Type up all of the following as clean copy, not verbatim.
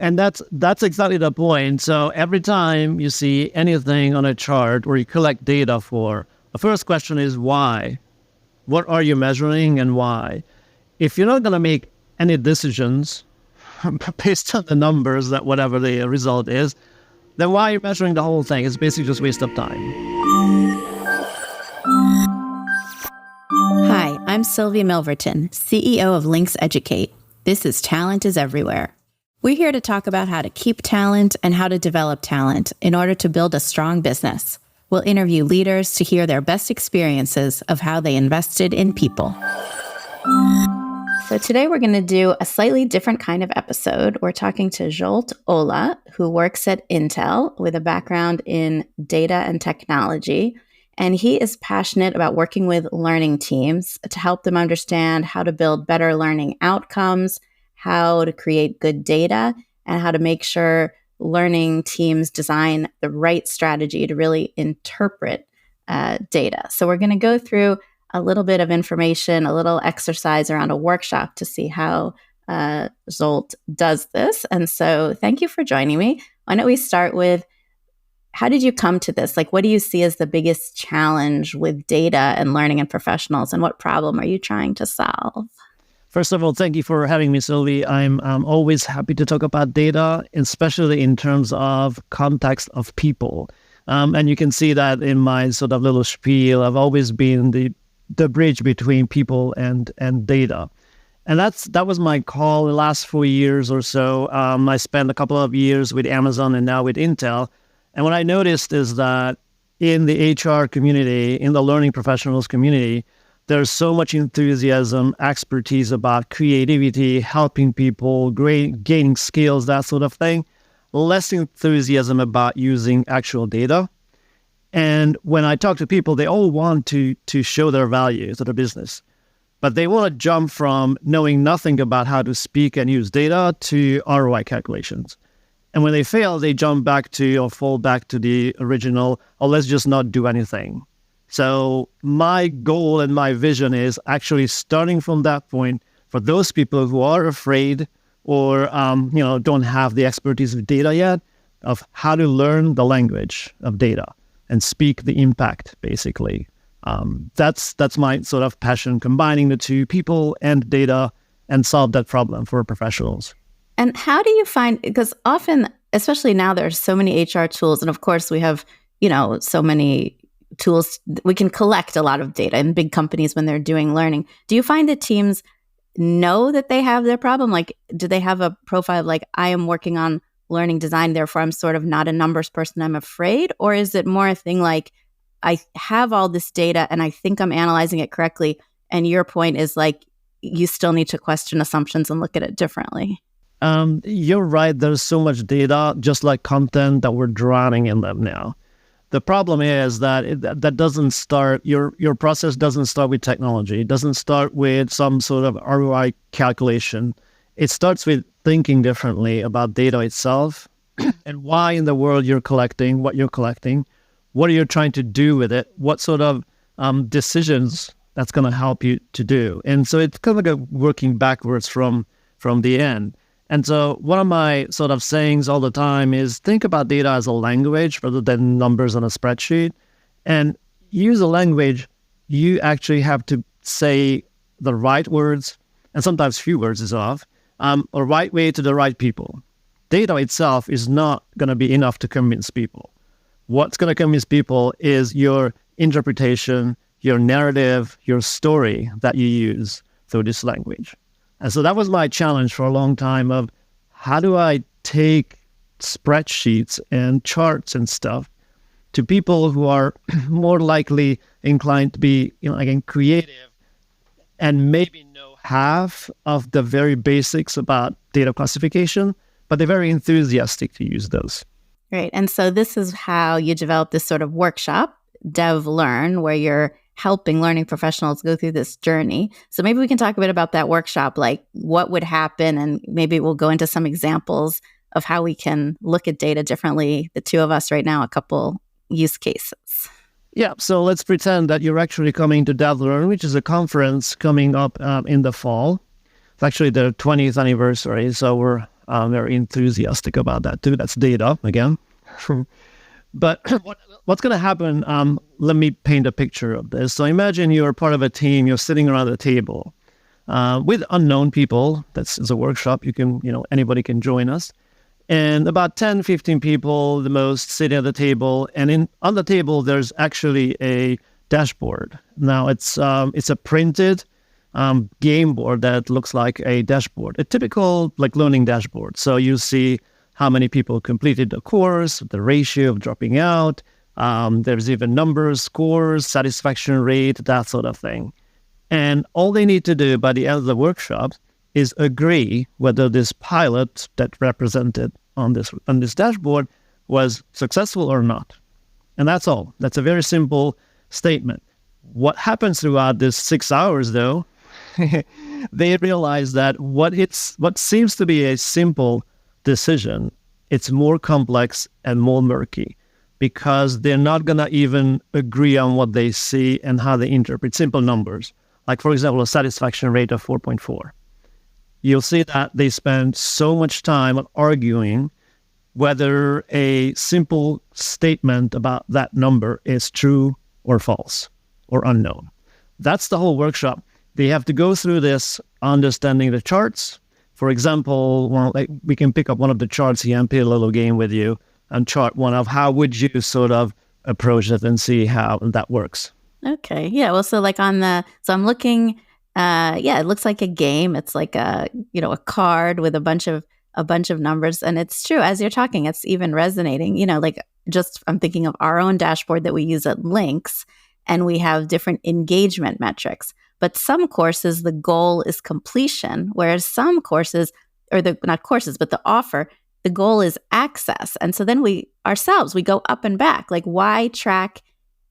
And that's exactly the point. So every time you see anything on a chart or you collect data for, the first question is why? What are you measuring and why? If you're not going to make any decisions based on the numbers, that whatever the result is, then why are you measuring the whole thing? It's basically just a waste of time. Hi, I'm Sylvia Milverton, CEO of Links Educate. This is Talent is Everywhere. We're here to talk about how to keep talent and how to develop talent in order to build a strong business. We'll interview leaders to hear their best experiences of how they invested in people. So today we're going to do a slightly different kind of episode. We're talking to Zsolt Olah, who works at Intel with a background in data and technology. And he is passionate about working with learning teams to help them understand how to build better learning outcomes, how to create good data, and how to make sure learning teams design the right strategy to really interpret data. So we're going to go through a little bit of information, a little exercise around a workshop to see how Zsolt does this. And so thank you for joining me. Why don't we start with, how did you come to this? Like, what do you see as the biggest challenge with data and learning and professionals, and what problem are you trying to solve? First of all, thank you for having me, Sylvie. I'm always happy to talk about data, especially in terms of context of people. And you can see that in my sort of little spiel. I've always been the bridge between people and data. And that was my call the last 4 years or so. I spent a couple of years with Amazon and now with Intel. And what I noticed is that in the HR community, in the learning professionals community, there's so much enthusiasm, expertise about creativity, helping people, gaining skills, that sort of thing. Less enthusiasm about using actual data. And when I talk to people, they all want to show their value to the business. But they want to jump from knowing nothing about how to speak and use data to ROI calculations. And when they fail, they jump back to or fall back to the original, or let's just not do anything. So my goal and my vision is actually starting from that point for those people who are afraid or don't have the expertise of data yet, of how to learn the language of data and speak the impact, basically. That's my sort of passion, combining the two, people and data, and solve that problem for professionals. And how do you find, because often, especially now, there's so many HR tools, and of course we have, so many tools, we can collect a lot of data in big companies when they're doing learning. Do you find that teams know that they have their problem? Like, do they have a profile of like, I am working on learning design, therefore I'm sort of not a numbers person, I'm afraid? Or is it more a thing like, I have all this data and I think I'm analyzing it correctly, and your point is like, you still need to question assumptions and look at it differently? You're right. There's so much data, just like content, that we're drowning in them now. The problem is that that doesn't start, your process doesn't start with technology. It doesn't start with some sort of ROI calculation. It starts with thinking differently about data itself and why in the world you're collecting what you're collecting. What are you trying to do with it? What sort of decisions that's going to help you to do? And so it's kind of like working backwards from the end. And so one of my sort of sayings all the time is think about data as a language rather than numbers on a spreadsheet. And use a language, you actually have to say the right words, and sometimes few words is enough, a right way to the right people. Data itself is not going to be enough to convince people. What's going to convince people is your interpretation, your narrative, your story that you use through this language. And so that was my challenge for a long time of how do I take spreadsheets and charts and stuff to people who are more likely inclined to be, again, creative and maybe know half of the very basics about data classification, but they're very enthusiastic to use those. Right. And so this is how you develop this sort of workshop, Dev Learn, where you're helping learning professionals go through this journey. So maybe we can talk a bit about that workshop, like what would happen, and maybe we'll go into some examples of how we can look at data differently, the two of us right now, a couple use cases. Yeah, so let's pretend that you're actually coming to Dev Learn, which is a conference coming up in the fall. It's actually the 20th anniversary, so we're very enthusiastic about that too. That's data again. But what's going to happen? Let me paint a picture of this. So imagine you're part of a team. You're sitting around a table with unknown people. That's a workshop. Anybody can join us. And about 10, 15 people, the most, sitting at the table. And on the table, there's actually a dashboard. Now, it's a printed game board that looks like a dashboard, a typical learning dashboard. So you see how many people completed the course, the ratio of dropping out. There's even numbers, scores, satisfaction rate, that sort of thing. And all they need to do by the end of the workshop is agree whether this pilot that represented on this dashboard was successful or not. And that's all. That's a very simple statement. What happens throughout this 6 hours, though, they realize that what seems to be a simple decision, it's more complex and more murky, because they're not going to even agree on what they see and how they interpret simple numbers. Like, for example, a satisfaction rate of 4.4. You'll see that they spend so much time on arguing whether a simple statement about that number is true or false or unknown. That's the whole workshop. They have to go through this understanding the charts. For example, we can pick up one of the charts here and play a little game with you and chart one of how would you sort of approach it and see how that works. Okay. Yeah. Well, so I'm looking, it looks like a game. It's like a card with a bunch of numbers. And it's true, as you're talking, it's even resonating, I'm thinking of our own dashboard that we use at Links, and we have different engagement metrics. But some courses, the goal is completion, whereas some courses, not courses, but the offer, the goal is access. And so then we go up and back. Like, why track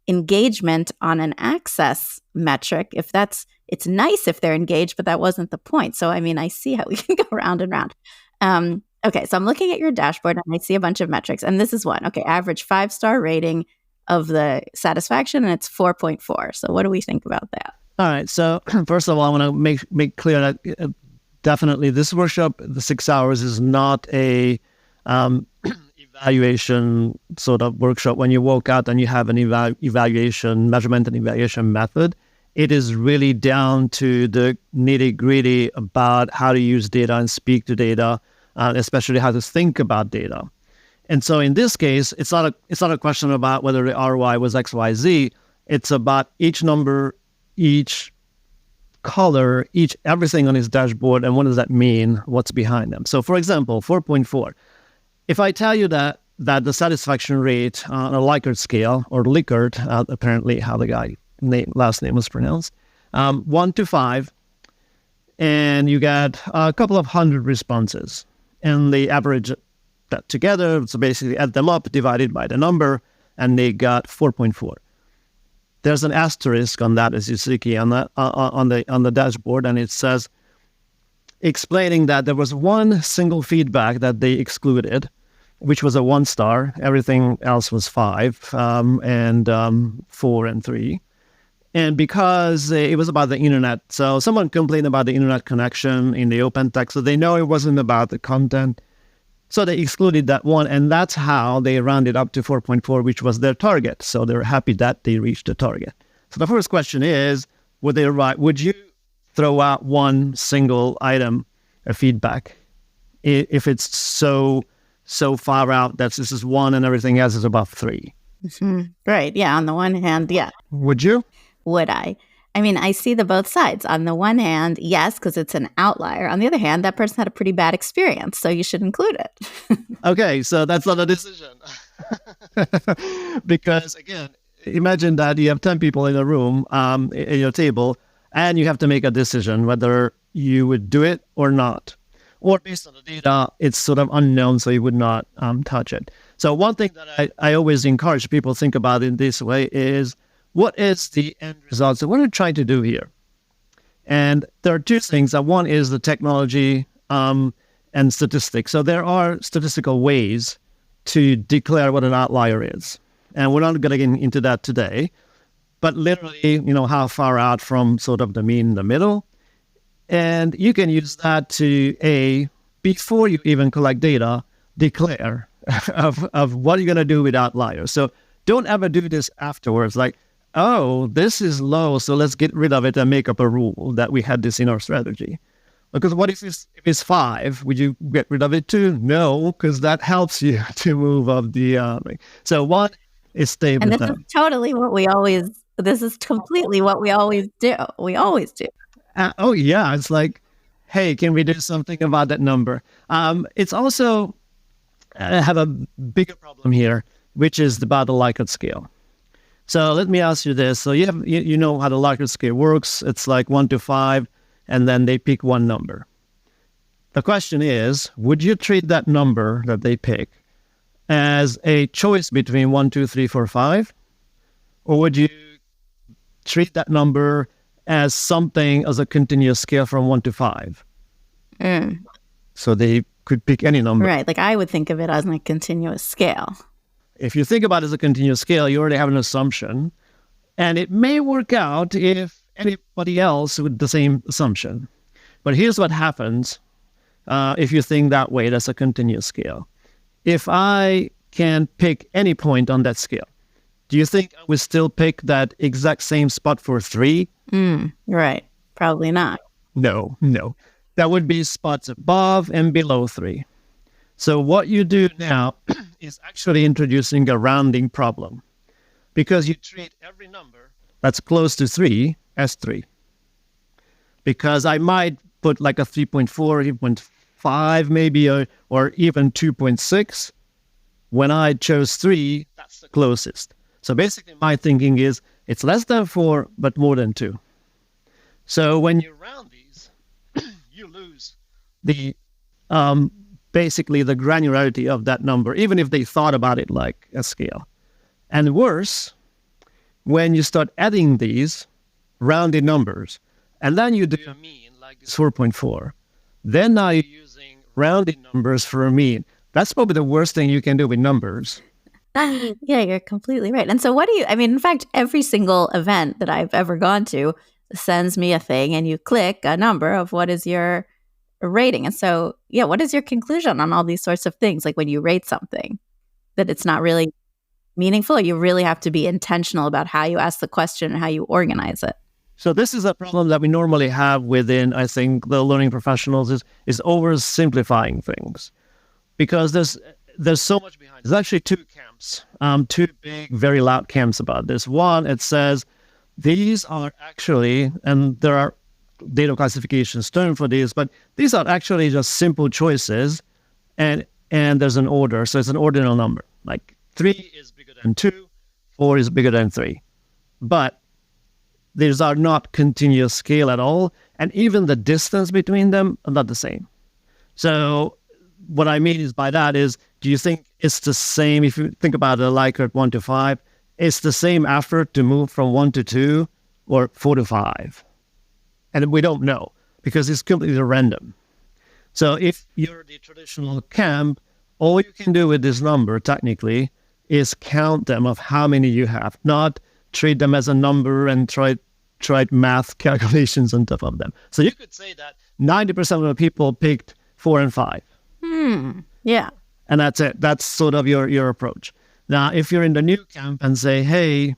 engagement on an access metric if it's nice if they're engaged, but that wasn't the point. So, I see how we can go round and round. Okay, so I'm looking at your dashboard and I see a bunch of metrics, and this is one. Okay, average 5-star rating of the satisfaction, and it's 4.4. So what do we think about that? All right. So first of all, I want to make clear that definitely this workshop, the 6 hours, is not a evaluation sort of workshop. When you walk out and you have an evaluation, measurement and evaluation method, it is really down to the nitty gritty about how to use data and speak to data, especially how to think about data. And so in this case, it's not a question about whether the ROI was X, Y, Z. It's about each number, each color, everything on his dashboard, and what does that mean? What's behind them? So, for example, 4.4. If I tell you that the satisfaction rate on a Likert scale, or Likert, apparently how the guy last name was pronounced, 1 to 5, and you got a couple of hundred responses, and they average that together, so basically add them up, divided by the number, and they got 4.4. There's an asterisk on that, as you see on the dashboard, and it says, explaining that there was one single feedback that they excluded, which was a 1-star. Everything else was 5, and 4 and 3. And because it was about the internet, so someone complained about the internet connection in the open text, so they know it wasn't about the content. So they excluded that one, and that's how they rounded up to 4.4, which was their target. So they're happy that they reached the target. So the first question is, would you throw out one single item of feedback if it's so far out that this is 1 and everything else is above 3? Mm-hmm. Right. Yeah. On the one hand, yeah. Would you? Would I? I see the both sides. On the one hand, yes, because it's an outlier. On the other hand, that person had a pretty bad experience, so you should include it. Okay, so that's not a decision. Because, again, imagine that you have 10 people in a room, in your table, and you have to make a decision whether you would do it or not. Or based on the data, it's sort of unknown, so you would not touch it. So one thing that I always encourage people to think about in this way is, what is the end result? So what are we trying to do here? And there are two things. One is the technology and statistics. So there are statistical ways to declare what an outlier is. And we're not going to get into that today. But literally, how far out from sort of the mean in the middle. And you can use that to, before you even collect data, declare of what you're going to do with outliers. So don't ever do this afterwards. Like, oh, this is low, so let's get rid of it and make up a rule that we had this in our strategy. Because what if it's 5? Would you get rid of it too? No, because that helps you to move up the. So 1 is stay And with this them. is totally what we always. This is completely what we always do. We always do. Oh yeah, it's like, hey, can we do something about that number? It's also have a bigger problem here, which is about the Likert scale. So let me ask you this. So you know how the Likert scale works. It's like 1 to 5, and then they pick one number. The question is, would you treat that number that they pick as a choice between 1, 2, 3, 4, 5? Or would you treat that number as something as a continuous scale from 1 to 5? So they could pick any number. Right. Like I would think of it as a continuous scale. If you think about it as a continuous scale, you already have an assumption. And it may work out if anybody else with the same assumption. But here's what happens if you think that way, that's a continuous scale. If I can pick any point on that scale, do you think I would still pick that exact same spot for 3? Right. Probably not. No. That would be spots above and below 3. So what you do now is actually introducing a rounding problem, because you treat every number that's close to 3 as 3. Because I might put like a 3.4, 3.5 maybe, or even 2.6. When I chose 3, that's the closest. So basically my thinking is it's less than 4, but more than 2. So when you round these, you lose the basically the granularity of that number, even if they thought about it like a scale. And worse, when you start adding these rounded numbers, and then you do a mean like this 4.4, then now you're using rounded numbers for a mean. That's probably the worst thing you can do with numbers. Yeah, you're completely right. And so in fact, every single event that I've ever gone to sends me a thing and you click a number of what is your rating. And so, yeah, what is your conclusion on all these sorts of things? Like when you rate something, that it's not really meaningful, you really have to be intentional about how you ask the question and how you organize it. So this is a problem that we normally have within, I think, the learning professionals is oversimplifying things, because there's so much behind. There's actually two camps, two big, very loud camps about this. One, it says these are actually, and there are data classifications term for these, but these are actually just simple choices, and there's an order. So it's an ordinal number. Like 3 is bigger than 2, 4 is bigger than 3. But these are not continuous scale at all, and even the distance between them are not the same. So what I mean is by that is, do you think it's the same, if you think about a Likert 1 to 5, it's the same effort to move from 1 to 2 or 4 to 5? And we don't know, because it's completely random. So if you're the traditional camp, all you can do with this number, technically, is count them of how many you have, not treat them as a number and try math calculations on top of them. So you could say that 90% of the people picked 4 and 5. Yeah. And that's it. That's sort of your approach. Now, if you're in the new camp and say, hey,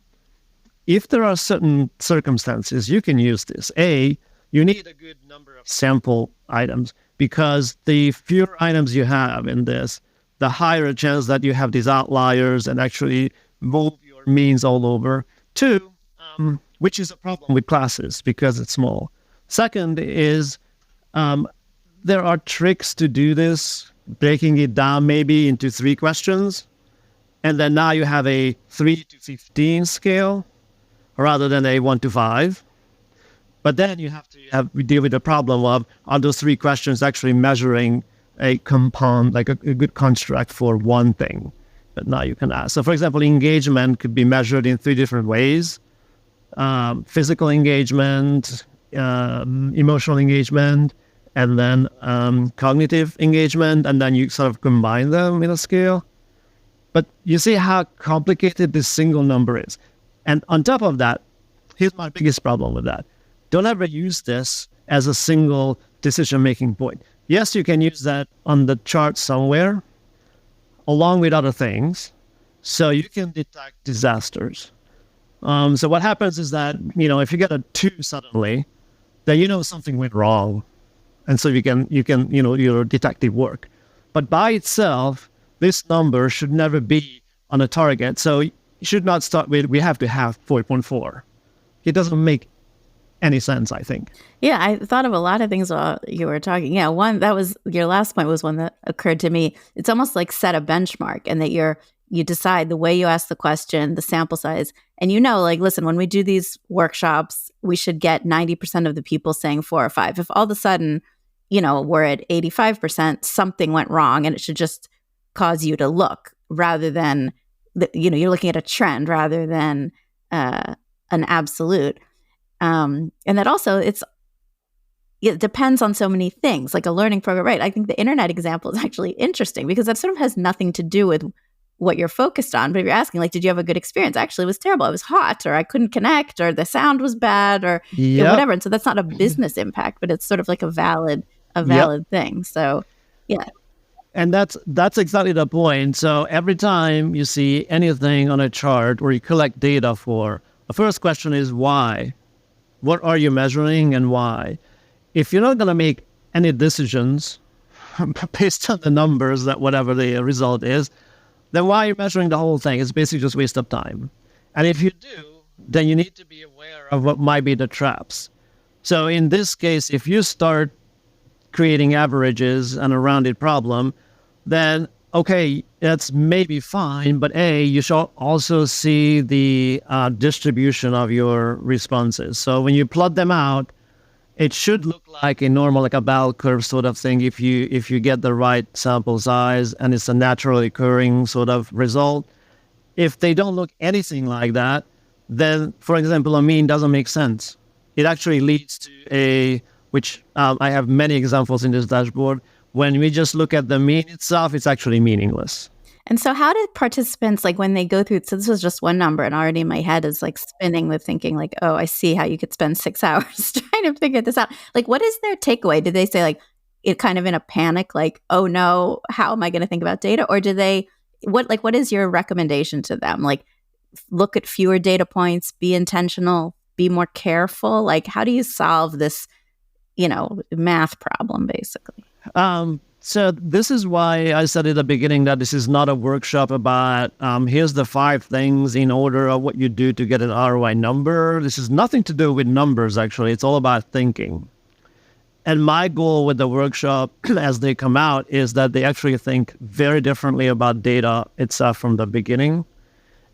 if there are certain circumstances, you can use this. A, you need a good number of sample items, because the fewer items you have in this, the higher a chance that you have these outliers and actually move your means all over. 2, which is a problem with classes because it's small. Second is there are tricks to do this, breaking it down maybe into 3 questions. And then now you have a 3 to 15 scale rather than a 1 to 5. But then you have to deal with the problem of, are those 3 questions actually measuring a compound, like a good construct for one thing that now you can ask. So for example, engagement could be measured in 3 different ways. Physical engagement, emotional engagement, and then cognitive engagement, and then you sort of combine them in a scale. But you see how complicated this single number is. And on top of that, here's my biggest problem with that. Don't ever use this as a single decision-making point. Yes, you can use that on the chart somewhere, along with other things, so you can detect disasters. So what happens is that, if you get a 2 suddenly, then something went wrong. And so your detective work. But by itself, this number should never be on a target. So you should not start with, we have to have 4.4. It doesn't make any sense, I think. Yeah, I thought of a lot of things while you were talking. Yeah, one that was your last point was one that occurred to me. It's almost like set a benchmark, and that you decide the way you ask the question, the sample size, and like, listen, when we do these workshops, we should get 90% of the people saying 4 or 5. If all of a sudden, we're at 85%, something went wrong, and it should just cause you to look rather than, you're looking at a trend rather than an absolute. And that also it depends on so many things, like a learning program, right? I think the internet example is actually interesting because that sort of has nothing to do with what you're focused on. But if you're asking, like, did you have a good experience? Actually, it was terrible. It was hot, or I couldn't connect, or the sound was bad, or whatever. And so that's not a business impact, but it's sort of like a valid thing. So, yeah. And that's exactly the point. So every time you see anything on a chart or you collect data for, the first question is why? What are you measuring and why? If you're not going to make any decisions based on the numbers, that whatever the result is, then why are you measuring the whole thing? It's basically just a waste of time. And if you do, then you need to be aware of what might be the traps. So in this case, if you start creating averages and a rounded problem, then okay, that's maybe fine, but you should also see the distribution of your responses. So when you plot them out, it should look like a normal, like a bell curve sort of thing if you get the right sample size and it's a naturally occurring sort of result. If they don't look anything like that, then, for example, a mean doesn't make sense. It actually leads to which I have many examples in this dashboard. When we just look at the mean itself, it's actually meaningless. And so how did participants, like when they go through, so this was just one number and already my head is like spinning with thinking like, oh, I see how you could spend 6 hours trying to figure this out. Like, what is their takeaway? Did they say like, it kind of in a panic, like, oh no, how am I going to think about data? Or do they, what is your recommendation to them? Like, look at fewer data points, be intentional, be more careful. Like, how do you solve this, math problem basically? So this is why I said at the beginning that this is not a workshop about here's the 5 things in order of what you do to get an ROI number. This is nothing to do with numbers, actually. It's all about thinking. And my goal with the workshop as they come out is that they actually think very differently about data itself from the beginning.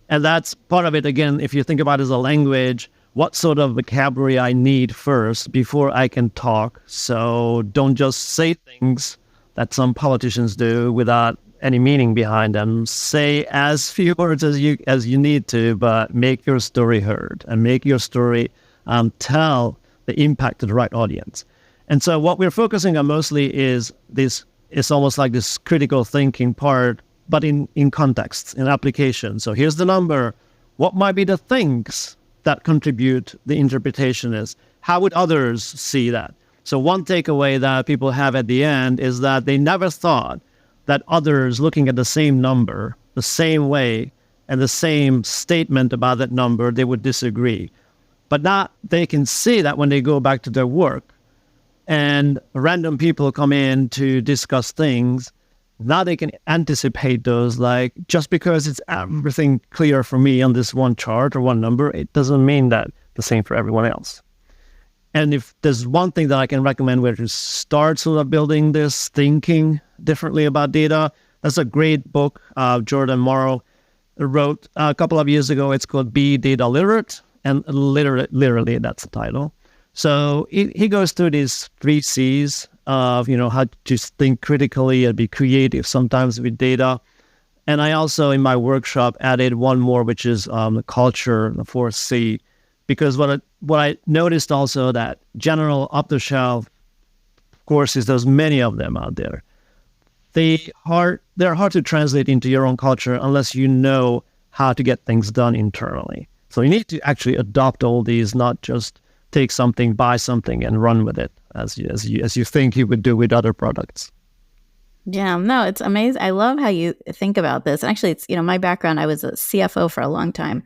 And that's part of it. Again, if you think about it as a language, what sort of vocabulary I need first before I can talk. So don't just say things that some politicians do without any meaning behind them. Say as few words as you need to, but make your story heard and make your story tell the impact to the right audience. And so what we're focusing on mostly is this. It's almost like this critical thinking part, but in context, in application. So here's the number. What might be the things that contribute the interpretation is? How would others see that? So one takeaway that people have at the end is that they never thought that others looking at the same number, the same way, and the same statement about that number, they would disagree. But now they can see that when they go back to their work and random people come in to discuss things, now they can anticipate those, like, just because it's everything clear for me on this one chart or one number, it doesn't mean that the same for everyone else. And if there's one thing that I can recommend where to start sort of building this thinking differently about data, that's a great book Jordan Morrow wrote a couple of years ago. It's called Be Data Literate, and literally that's the title. So he goes through these 3 C's of, how to think critically and be creative sometimes with data. And I also, in my workshop, added one more, which is the culture, the 4th C, because what I noticed also that general off-the-shelf courses, there's many of them out there. They're hard to translate into your own culture unless you know how to get things done internally. So you need to actually adopt all these, not just take something, buy something, and run with it. as you think you would do with other products. Yeah, no, it's amazing. I love how you think about this. And actually, it's, my background, I was a CFO for a long time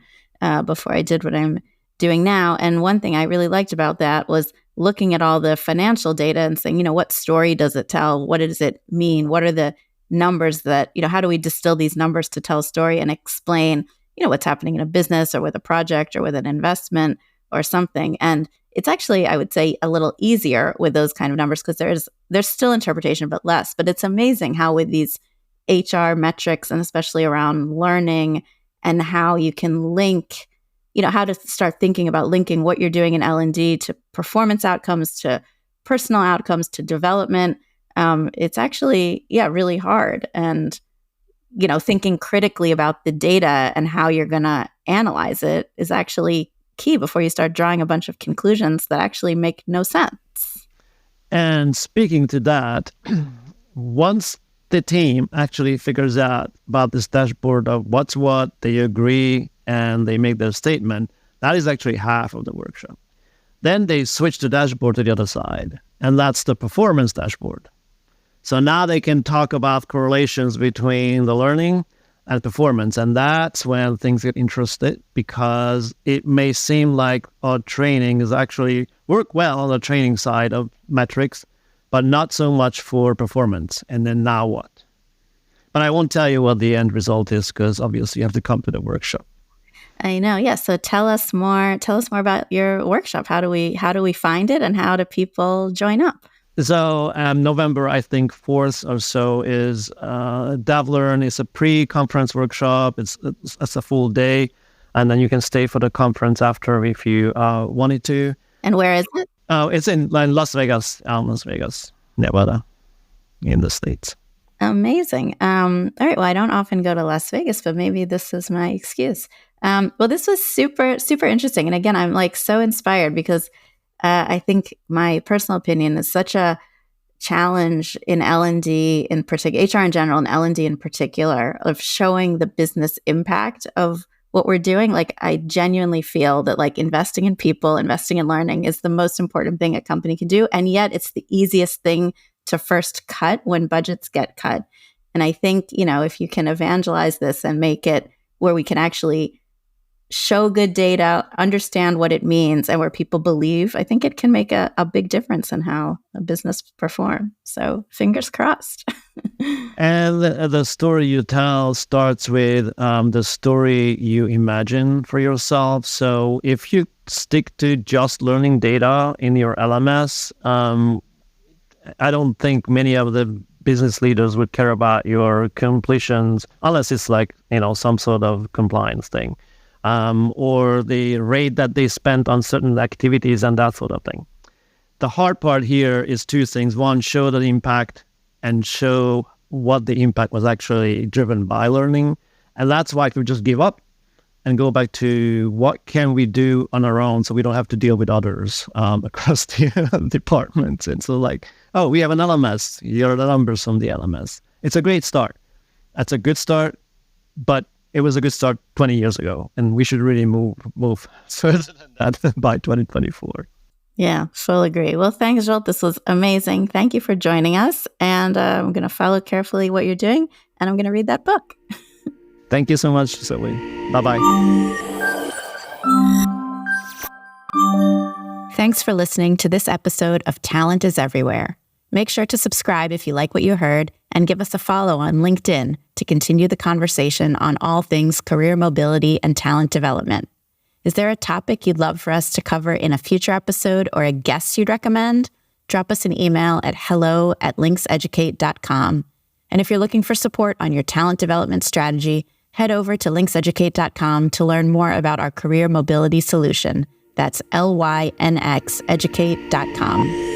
before I did what I'm doing now. And one thing I really liked about that was looking at all the financial data and saying, what story does it tell? What does it mean? What are the numbers that, how do we distill these numbers to tell a story and explain, what's happening in a business or with a project or with an investment or something. And it's actually, I would say, a little easier with those kind of numbers because there's still interpretation, but less. But it's amazing how with these HR metrics, and especially around learning, and how you can link, how to start thinking about linking what you're doing in L&D to performance outcomes, to personal outcomes, to development. It's actually, really hard. And, thinking critically about the data and how you're going to analyze it is actually key before you start drawing a bunch of conclusions that actually make no sense. And speaking to that, once the team actually figures out about this dashboard of what's what, they agree and they make their statement, that is actually half of the workshop. Then they switch the dashboard to the other side, and that's the performance dashboard. So now they can talk about correlations between the learning and performance. And that's when things get interesting, because it may seem like our training is actually work well on the training side of metrics, but not so much for performance. And then now what? But I won't tell you what the end result is, because obviously you have to come to the workshop. I know. Yeah. So tell us more about your workshop. How do we find it, and how do people join up? So November, I think 4th or so is DevLearn. It's a pre-conference workshop. It's a full day. And then you can stay for the conference after if you wanted to. And where is it? Oh, it's in Las Vegas, Nevada, in the States. Amazing. All right. Well, I don't often go to Las Vegas, but maybe this is my excuse. Well, this was super, super interesting. And again, I'm so inspired because I think my personal opinion is such a challenge in L&D in particular, HR in general, and L&D in particular, of showing the business impact of what we're doing. I genuinely feel that investing in people, investing in learning is the most important thing a company can do. And yet it's the easiest thing to first cut when budgets get cut. And I think, if you can evangelize this and make it where we can actually show good data, understand what it means, and where people believe, I think it can make a big difference in how a business performs. So fingers crossed. And the story you tell starts with the story you imagine for yourself. So if you stick to just learning data in your LMS, I don't think many of the business leaders would care about your completions unless it's some sort of compliance thing. Or the rate that they spent on certain activities and that sort of thing. The hard part here is two things. One, show the impact and show what the impact was actually driven by learning. And that's why if we just give up and go back to what can we do on our own so we don't have to deal with others across the departments. And so we have an LMS. Here are the numbers from the LMS. It's a great start. That's a good start, but it was a good start 20 years ago, and we should really move further than that by 2024. Yeah, full agree. Well, thanks, Zsolt. This was amazing. Thank you for joining us. And I'm going to follow carefully what you're doing, and I'm going to read that book. Thank you so much, Zoe. Bye-bye. Thanks for listening to this episode of Talent is Everywhere. Make sure to subscribe if you like what you heard, and give us a follow on LinkedIn to continue the conversation on all things career mobility and talent development. Is there a topic you'd love for us to cover in a future episode, or a guest you'd recommend? Drop us an email at hello@linkseducate.com. And if you're looking for support on your talent development strategy, head over to linkseducate.com to learn more about our career mobility solution. That's LYNXeducate.com.